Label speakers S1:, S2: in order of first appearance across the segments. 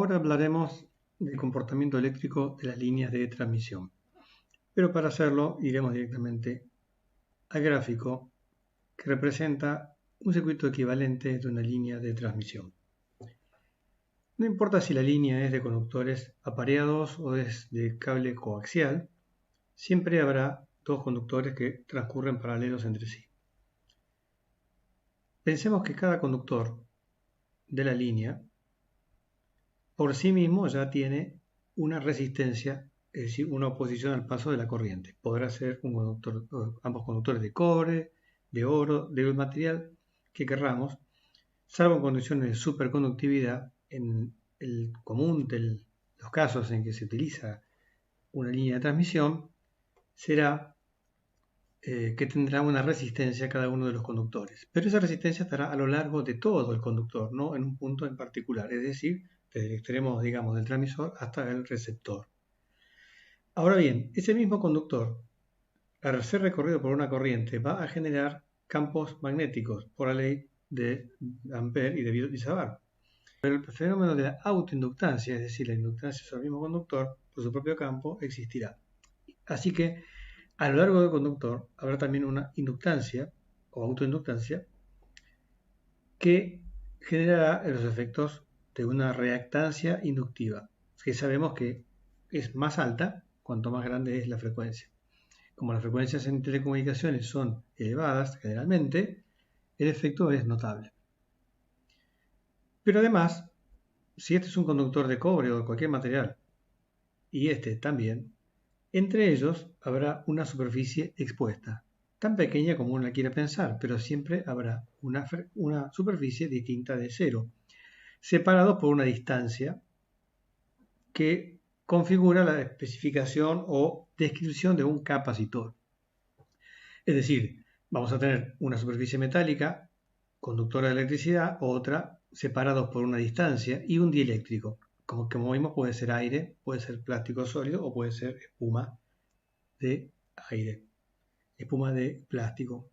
S1: Ahora hablaremos del comportamiento eléctrico de las líneas de transmisión, pero para hacerlo iremos directamente al gráfico que representa un circuito equivalente de una línea de transmisión. No importa si la línea es de conductores apareados o es de cable coaxial, siempre habrá dos conductores que transcurren paralelos entre sí. Pensemos que cada conductor de la línea por sí mismo ya tiene una resistencia, es decir, una oposición al paso de la corriente. Podrá ser ambos conductores de cobre, de oro, del material que querramos, salvo en condiciones de superconductividad. En el común de los casos en que se utiliza una línea de transmisión, será que tendrá una resistencia cada uno de los conductores. Pero esa resistencia estará a lo largo de todo el conductor, no en un punto en particular, es decir, desde el extremo, digamos, del transmisor hasta el receptor. Ahora bien, ese mismo conductor, al ser recorrido por una corriente, va a generar campos magnéticos por la ley de Ampère y de Biot-Savart. Pero el fenómeno de la autoinductancia, es decir, la inductancia sobre el mismo conductor por su propio campo, existirá. Así que a lo largo del conductor habrá también una inductancia o autoinductancia que generará los efectos de una reactancia inductiva, que sabemos que es más alta cuanto más grande es la frecuencia. Como las frecuencias en telecomunicaciones son elevadas generalmente, el efecto es notable. Pero además, si este es un conductor de cobre o de cualquier material, y este también, entre ellos habrá una superficie expuesta, tan pequeña como uno quiera pensar, pero siempre habrá una superficie distinta de cero, separados por una distancia que configura la especificación o descripción de un capacitor. Es decir, vamos a tener una superficie metálica, conductora de electricidad, otra separados por una distancia y un dieléctrico. Como vimos, puede ser aire, puede ser plástico sólido o puede ser espuma de aire, espuma de plástico.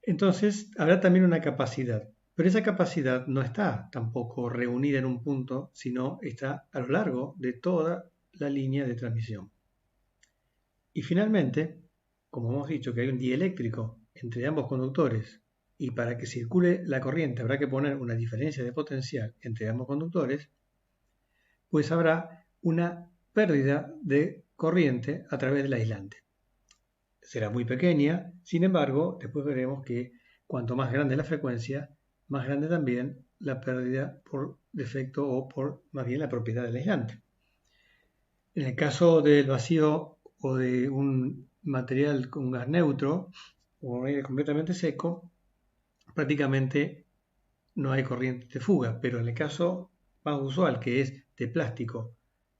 S1: Entonces, habrá también una capacidad, pero esa capacidad no está tampoco reunida en un punto, sino está a lo largo de toda la línea de transmisión. Y finalmente, como hemos dicho que hay un dieléctrico entre ambos conductores y para que circule la corriente habrá que poner una diferencia de potencial entre ambos conductores, pues habrá una pérdida de corriente a través del aislante. Será muy pequeña, sin embargo, después veremos que cuanto más grande la frecuencia, más grande también la pérdida por defecto o por más bien la propiedad del aislante. En el caso del vacío o de un material con gas neutro o un aire completamente seco, prácticamente no hay corriente de fuga, pero en el caso más usual, que es de plástico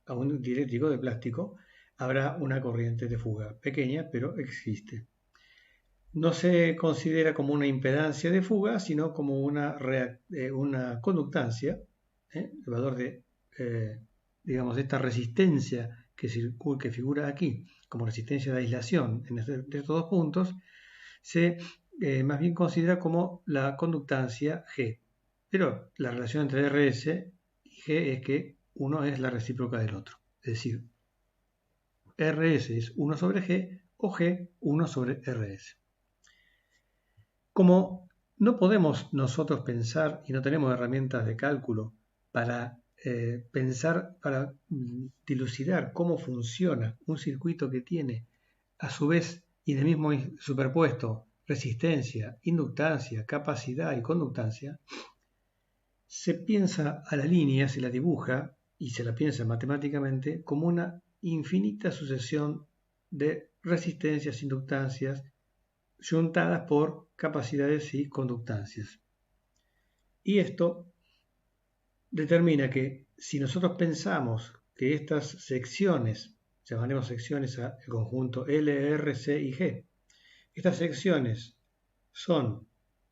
S1: a un dieléctrico de plástico, habrá una corriente de fuga pequeña, pero existe. No se considera como una impedancia de fuga, sino como una conductancia, el valor de, digamos, esta resistencia que figura aquí como resistencia de aislación de estos dos puntos, se más bien considera como la conductancia G. Pero la relación entre RS y G es que uno es la recíproca del otro. Es decir, RS es 1 sobre G o G 1 sobre RS. Como no podemos nosotros pensar y no tenemos herramientas de cálculo para pensar, para dilucidar cómo funciona un circuito que tiene a su vez y del mismo superpuesto resistencia, inductancia, capacidad y conductancia, se piensa a la línea, se la dibuja y se la piensa matemáticamente como una infinita sucesión de resistencias, inductancias, juntadas por capacidades y conductancias. Y esto determina que si nosotros pensamos que estas secciones, llamaremos secciones al conjunto L, R, C y G, estas secciones son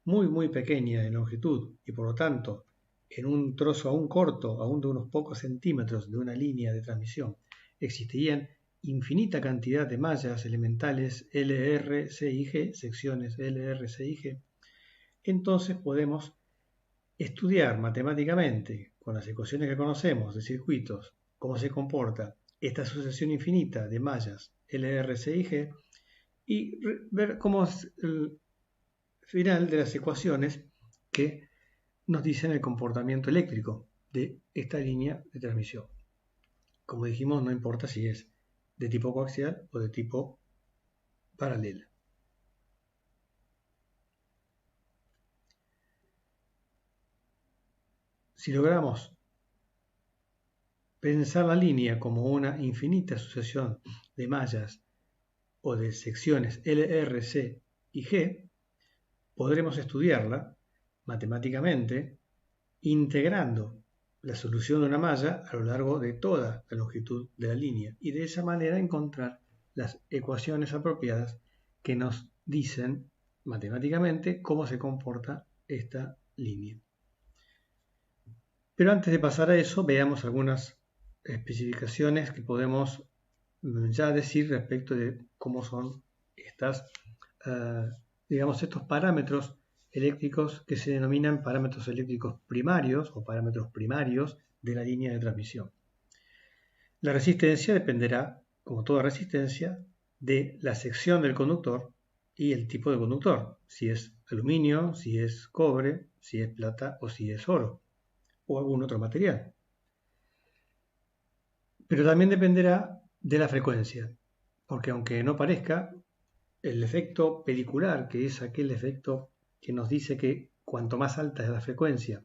S1: muy pequeñas en longitud y por lo tanto en un trozo aún corto, aún de unos pocos centímetros de una línea de transmisión, existirían infinita cantidad de mallas elementales L, R, C y G, secciones L, R, C y G, entonces podemos estudiar matemáticamente con las ecuaciones que conocemos de circuitos cómo se comporta esta sucesión infinita de mallas L, R, C y G y ver cómo es el final de las ecuaciones que nos dicen el comportamiento eléctrico de esta línea de transmisión. Como dijimos, no importa si es de tipo coaxial o de tipo paralela. Si logramos pensar la línea como una infinita sucesión de mallas o de secciones L, R, C y G, podremos estudiarla matemáticamente integrando la solución de una malla a lo largo de toda la longitud de la línea y de esa manera encontrar las ecuaciones apropiadas que nos dicen matemáticamente cómo se comporta esta línea. Pero antes de pasar a eso, veamos algunas especificaciones que podemos ya decir respecto de cómo son estos parámetros eléctricos que se denominan parámetros eléctricos primarios o parámetros primarios de la línea de transmisión. La resistencia dependerá, como toda resistencia, de la sección del conductor y el tipo de conductor, si es aluminio, si es cobre, si es plata o si es oro o algún otro material. Pero también dependerá de la frecuencia, porque aunque no parezca, el efecto pelicular, que es aquel efecto que nos dice que cuanto más alta es la frecuencia,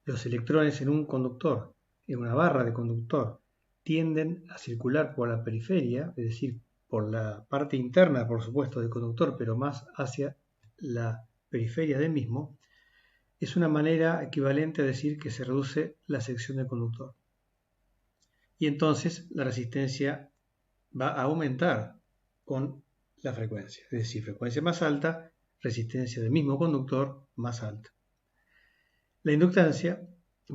S1: los electrones en un conductor, en una barra de conductor, tienden a circular por la periferia, es decir, por la parte interna, por supuesto, del conductor, pero más hacia la periferia del mismo, es una manera equivalente a decir que se reduce la sección del conductor. Y entonces la resistencia va a aumentar con la frecuencia, es decir, frecuencia más alta, resistencia del mismo conductor más alta. La inductancia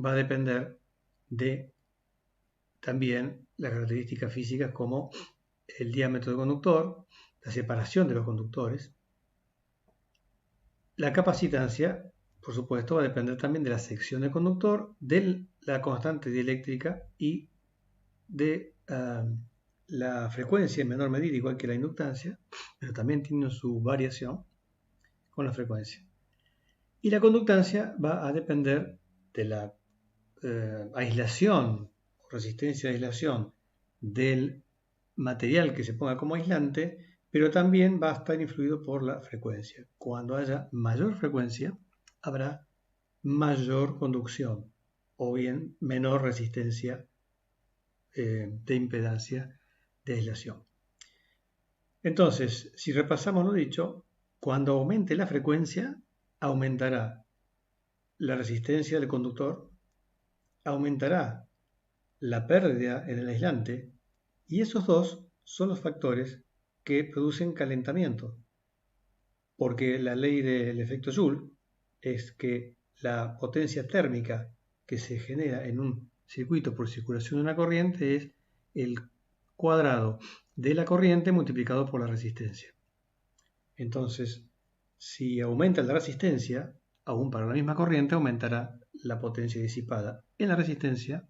S1: va a depender de también las características físicas como el diámetro del conductor, la separación de los conductores. La capacitancia, por supuesto, va a depender también de la sección del conductor, de la constante dieléctrica y de la frecuencia en menor medida, igual que la inductancia, pero también tiene su variación con la frecuencia. Y la conductancia va a depender de la aislación o resistencia de aislación del material que se ponga como aislante, pero también va a estar influido por la frecuencia. Cuando haya mayor frecuencia, habrá mayor conducción o bien menor resistencia de impedancia de aislación. Entonces, si repasamos lo dicho, cuando aumente la frecuencia, aumentará la resistencia del conductor, aumentará la pérdida en el aislante, y esos dos son los factores que producen calentamiento, porque la ley del efecto Joule es que la potencia térmica que se genera en un circuito por circulación de una corriente es el cuadrado de la corriente multiplicado por la resistencia. Entonces, si aumenta la resistencia, aún para la misma corriente aumentará la potencia disipada en la resistencia,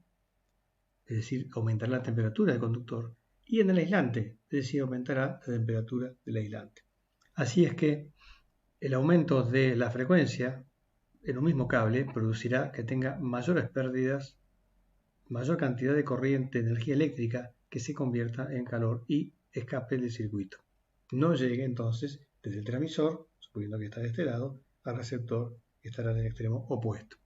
S1: es decir, aumentará la temperatura del conductor, y en el aislante, es decir, aumentará la temperatura del aislante. Así es que el aumento de la frecuencia en un mismo cable producirá que tenga mayores pérdidas, mayor cantidad de corriente de energía eléctrica que se convierta en calor y escape del circuito. No llegue entonces desde el transmisor, suponiendo que está de este lado, al receptor que estará en el extremo opuesto.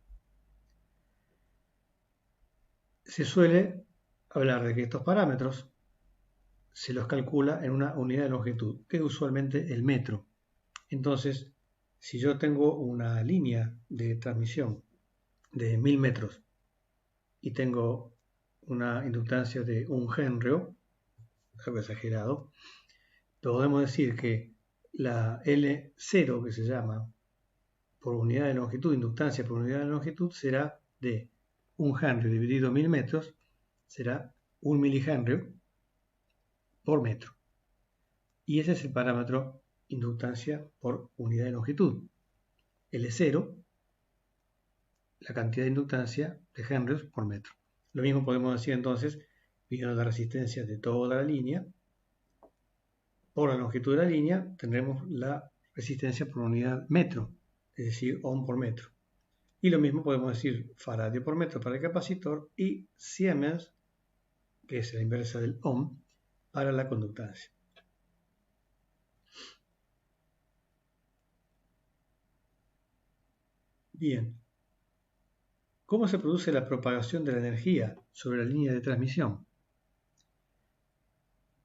S1: Se suele hablar de que estos parámetros se los calcula en una unidad de longitud, que es usualmente el metro. Entonces, si yo tengo una línea de transmisión de 1000 metros y tengo una inductancia de 1 Henry, algo exagerado, podemos decir que la L0, que se llama, por unidad de longitud, inductancia por unidad de longitud, será de 1 Henry dividido 1000 metros, será 1 milihenry por metro. Y ese es el parámetro inductancia por unidad de longitud. L0 la cantidad de inductancia de henrios por metro. Lo mismo podemos decir entonces, viendo la resistencia de toda la línea, por la longitud de la línea tendremos la resistencia por unidad metro, es decir, ohm por metro. Y lo mismo podemos decir faradio por metro para el capacitor y Siemens, que es la inversa del ohm, para la conductancia. Bien, ¿cómo se produce la propagación de la energía sobre la línea de transmisión?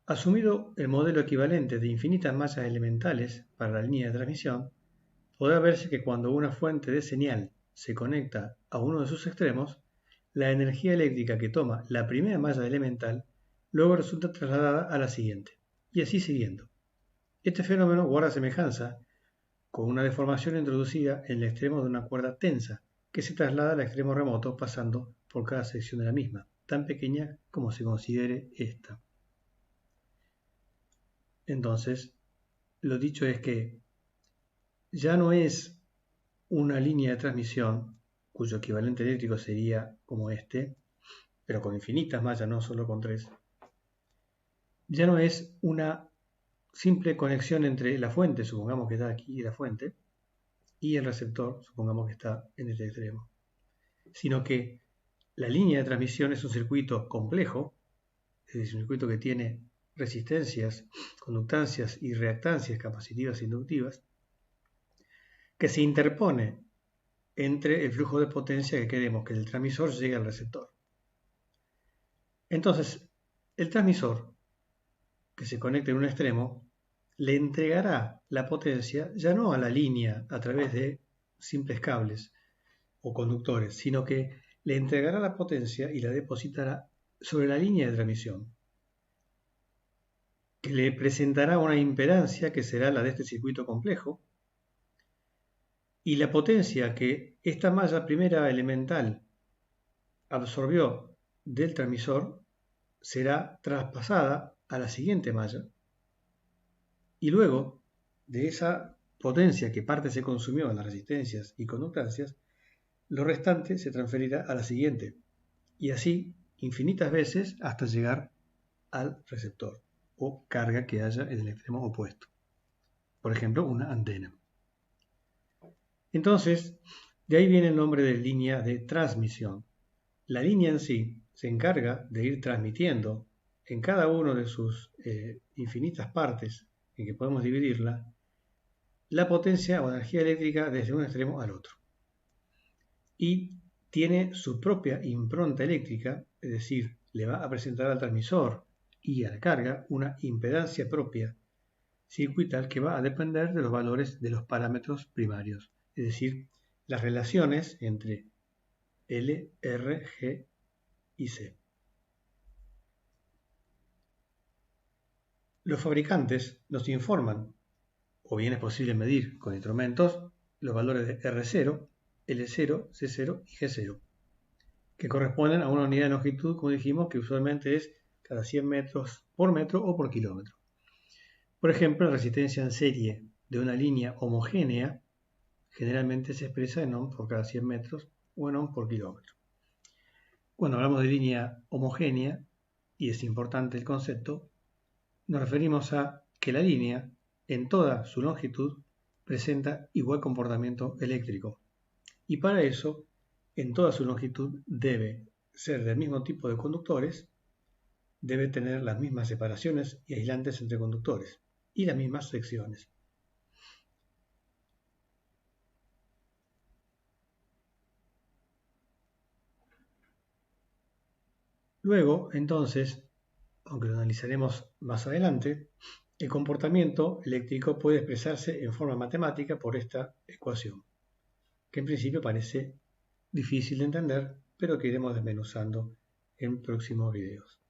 S1: Asumido el modelo equivalente de infinitas masas elementales para la línea de transmisión, podrá verse que cuando una fuente de señal se conecta a uno de sus extremos, la energía eléctrica que toma la primera malla elemental luego resulta trasladada a la siguiente, y así siguiendo. Este fenómeno guarda semejanza con una deformación introducida en el extremo de una cuerda tensa, que se traslada al extremo remoto pasando por cada sección de la misma, tan pequeña como se considere esta. Entonces, lo dicho es que ya no es una línea de transmisión cuyo equivalente eléctrico sería como este, pero con infinitas mallas, no solo con 3. Ya no es una simple conexión entre la fuente, supongamos que está aquí la fuente, y el receptor, supongamos que está en este extremo, sino que la línea de transmisión es un circuito complejo, es decir, un circuito que tiene resistencias, conductancias y reactancias capacitivas e inductivas, que se interpone entre el flujo de potencia que queremos que el transmisor llegue al receptor. Entonces, el transmisor que se conecte en un extremo le entregará la potencia ya no a la línea a través de simples cables o conductores, sino que le entregará la potencia y la depositará sobre la línea de transmisión, que le presentará una impedancia que será la de este circuito complejo, y la potencia que esta malla primera elemental absorbió del transmisor será traspasada a la siguiente malla, y luego de esa potencia que parte se consumió en las resistencias y conductancias, lo restante se transferirá a la siguiente, y así infinitas veces hasta llegar al receptor o carga que haya en el extremo opuesto. Por ejemplo, una antena. Entonces, de ahí viene el nombre de línea de transmisión. La línea en sí se encarga de ir transmitiendo en cada una de sus infinitas partes en que podemos dividirla, la potencia o energía eléctrica desde un extremo al otro. Y tiene su propia impronta eléctrica, es decir, le va a presentar al transmisor y a la carga una impedancia propia circuital que va a depender de los valores de los parámetros primarios, es decir, las relaciones entre L, R, G y C. Los fabricantes nos informan, o bien es posible medir con instrumentos, los valores de R0, L0, C0 y G0, que corresponden a una unidad de longitud, como dijimos, que usualmente es cada 100 metros por metro o por kilómetro. Por ejemplo, la resistencia en serie de una línea homogénea generalmente se expresa en ohm por cada 100 metros o en ohm por kilómetro. Cuando hablamos de línea homogénea, y es importante el concepto, nos referimos a que la línea, en toda su longitud, presenta igual comportamiento eléctrico. Y para eso, en toda su longitud debe ser del mismo tipo de conductores, debe tener las mismas separaciones y aislantes entre conductores y las mismas secciones. Luego, entonces, aunque lo analizaremos más adelante, el comportamiento eléctrico puede expresarse en forma matemática por esta ecuación, que en principio parece difícil de entender, pero que iremos desmenuzando en próximos videos.